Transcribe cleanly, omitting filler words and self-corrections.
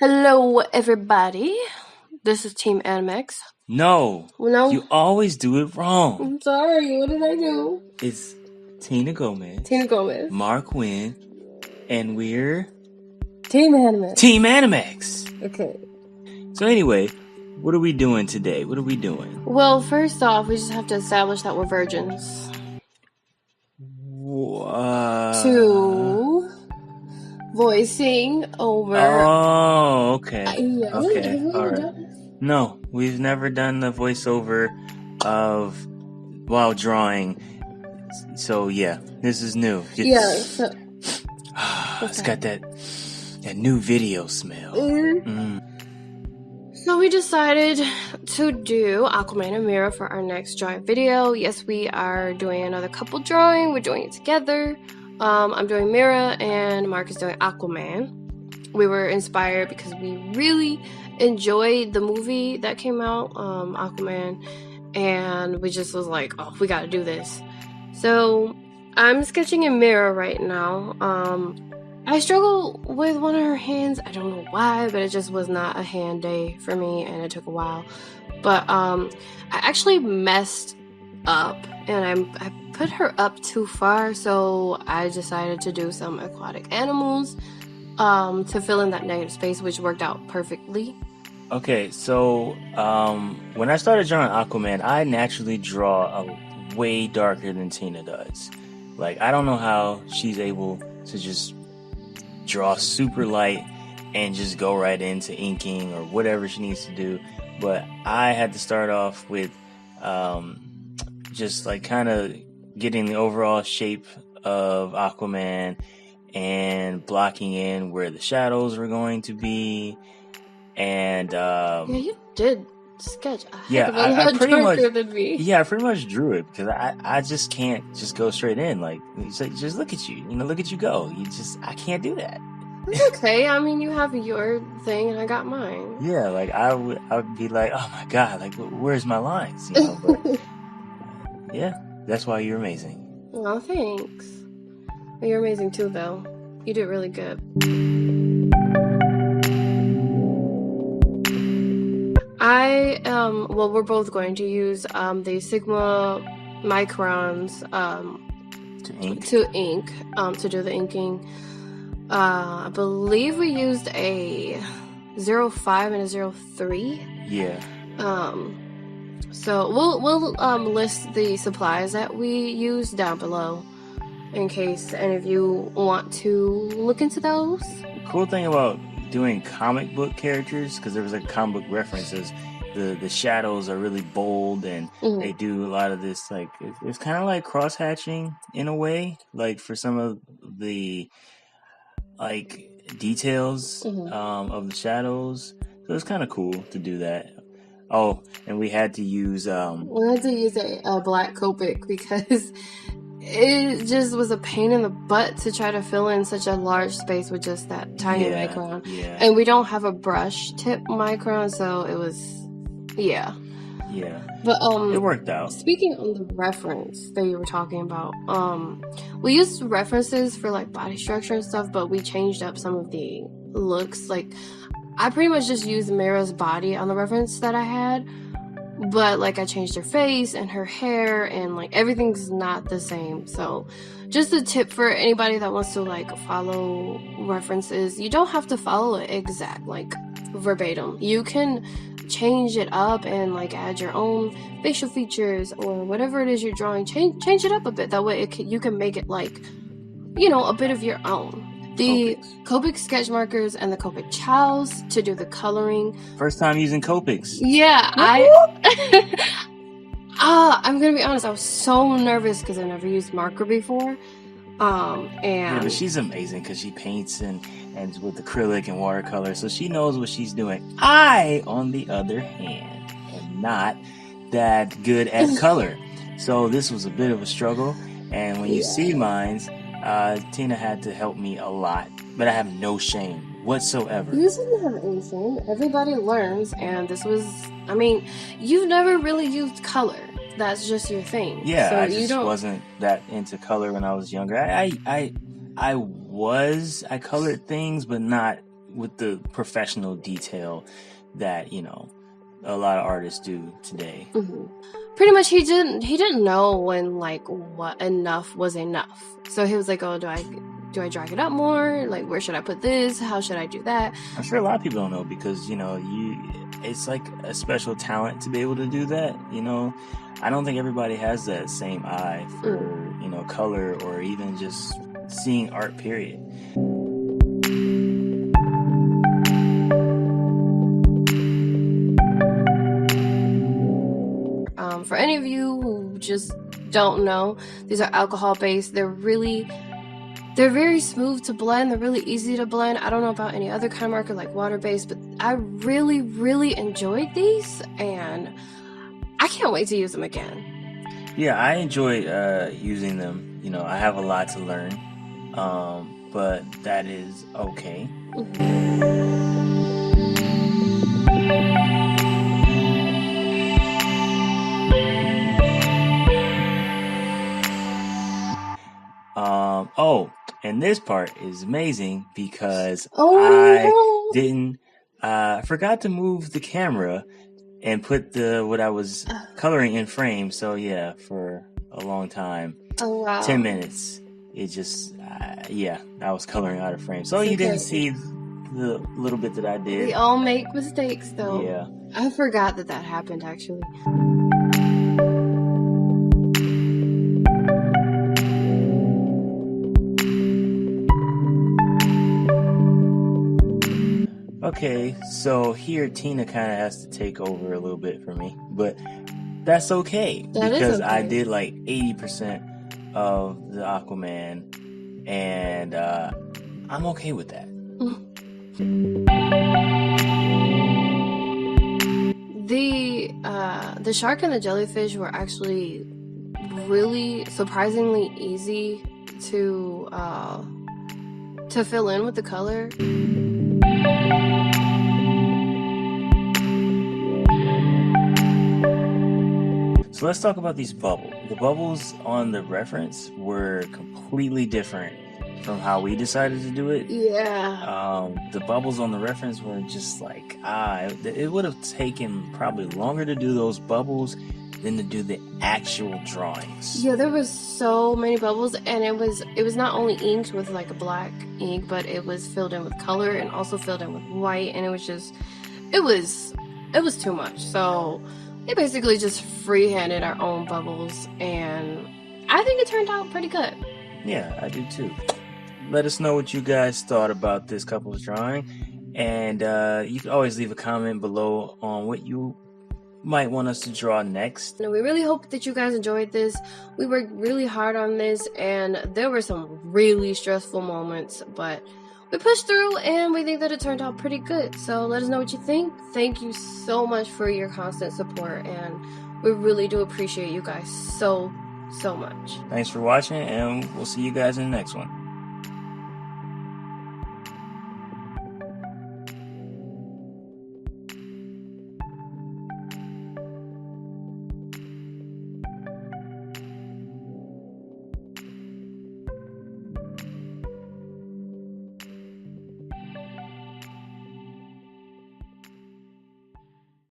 Hello, everybody. This is Team Anamex. No, you always do it wrong. I'm sorry. What did I do? It's Tina Gomez, Mark Wynn, and we're Team Anamex. Team Anamex. Okay. So anyway, what are we doing today? What are we doing? Well, first off, we just have to establish that we're virgins. To voicing over. Oh, okay. Okay. All right. No, we've never done the voiceover of while drawing. So yeah, this is new. It's got that new video smell. So we decided to do Aquaman and Mera for our next drawing video. Yes, we are doing another couple drawing. We're doing it together. I'm doing Mera and Mark is doing Aquaman. We were inspired because we really enjoyed the movie that came out, Aquaman, and we just was like, oh, we gotta do this. So I'm sketching in Mera right now. I struggle with one of her hands. I don't know why, but it just was not a hand day for me, and it took a while. But I actually messed up, and I put her up too far, so I decided to do some aquatic animals to fill in that negative space, which worked out perfectly. Okay, so when I started drawing Aquaman, I naturally draw way darker than Tina does. Like, I don't know how she's able to just draw super light and just go right into inking or whatever she needs to do, but I had to start off with just like kind of getting the overall shape of Aquaman and blocking in where the shadows were going to be, and yeah, you did sketch a heck of a lot darker than me. Yeah, I pretty much drew it because I just can't just go straight in. Like, just look at you, look at you go. I can't do that. It's okay. I mean, you have your thing and I got mine. Yeah, like I would be like, oh my god, like where's my lines? But yeah, that's why you're amazing. Oh, thanks. You're amazing too, though. You did really good. Well, we're both going to use the Sigma Microns to ink to do the inking. I believe we used a 05 and a 03. Yeah. So we'll list the supplies that we use down below in case any of you want to look into those. The cool thing about doing comic book characters, because there was a comic book references, the shadows are really bold, and they do a lot of this, like it's kind of like cross hatching in a way, like for some of the like details of the shadows. So it's kind of cool to do that. Oh, and we had to use a black Copic because it just was a pain in the butt to try to fill in such a large space with just that tiny micron. Yeah. And we don't have a brush tip micron, so it was Yeah. But it worked out. Speaking on the reference that you were talking about, we used references for like body structure and stuff, but we changed up some of the looks. Like, I pretty much just used Mera's body on the reference that I had, but like I changed her face and her hair, and like everything's not the same. So just a tip for anybody that wants to like follow references, you don't have to follow it exact, like verbatim. You can change it up and like add your own facial features or whatever it is you're drawing. Change it up a bit. That way you can make it like, a bit of your own. The Copic sketch markers and the Copic Ciaos to do the coloring. First time using Copics. Yeah, I'm gonna be honest, I was so nervous because I never used marker before. Yeah, but she's amazing because she paints and with acrylic and watercolor, so she knows what she's doing. I, on the other hand, am not that good at color, so this was a bit of a struggle. And when you see mine, Tina had to help me a lot, but I have no shame whatsoever. You shouldn't have any shame. Everybody learns, and this was, you've never really used color. That's just your thing. Yeah, so I just wasn't that into color when I was younger. I colored things, but not with the professional detail that, you know, a lot of artists do today. Pretty much he didn't know when, like, what enough was enough. So he was like, oh, do I drag it up more? Like, where should I put this? How should I do that? I'm sure a lot of people don't know, because, you know, it's like a special talent to be able to do that. You know, I don't think everybody has that same eye for, you know, color, or even just seeing art, period. For any of you who just don't know, these are alcohol based. They're very smooth to blend. They're really easy to blend. I don't know about any other kind of marker like water based, but I really enjoyed these, and I can't wait to use them again. Yeah, I enjoy using them. You know, I have a lot to learn, but that is okay. Oh, and this part is amazing because I forgot to move the camera and put what I was coloring in frame. So yeah, for a long time, 10 minutes, it just, yeah, I was coloring out of frame. So you didn't see the little bit that I did. We all make mistakes, though. Yeah. I forgot that happened, actually. Okay, so here Tina kind of has to take over a little bit for me, but that's okay, because I did like 80% of the Aquaman, and I'm okay with that. The shark and the jellyfish were actually really surprisingly easy to fill in with the color. So let's talk about these bubbles. The bubbles on the reference were completely different from how we decided to do it. Yeah. The bubbles on the reference were just like, it would have taken probably longer to do those bubbles than to do the actual drawings. Yeah, there was so many bubbles, and it was not only inked with like a black ink, but it was filled in with color and also filled in with white, and it was too much. So we basically just freehanded our own bubbles, and I think it turned out pretty good. Yeah, I do too. Let us know what you guys thought about this couple's drawing, and you can always leave a comment below on what you might want us to draw next. And we really hope that you guys enjoyed this. We worked really hard on this, and there were some really stressful moments, but we pushed through, and we think that it turned out pretty good. So let us know what you think. Thank you so much for your constant support, and we really do appreciate you guys so much. Thanks for watching, and we'll see you guys in the next one.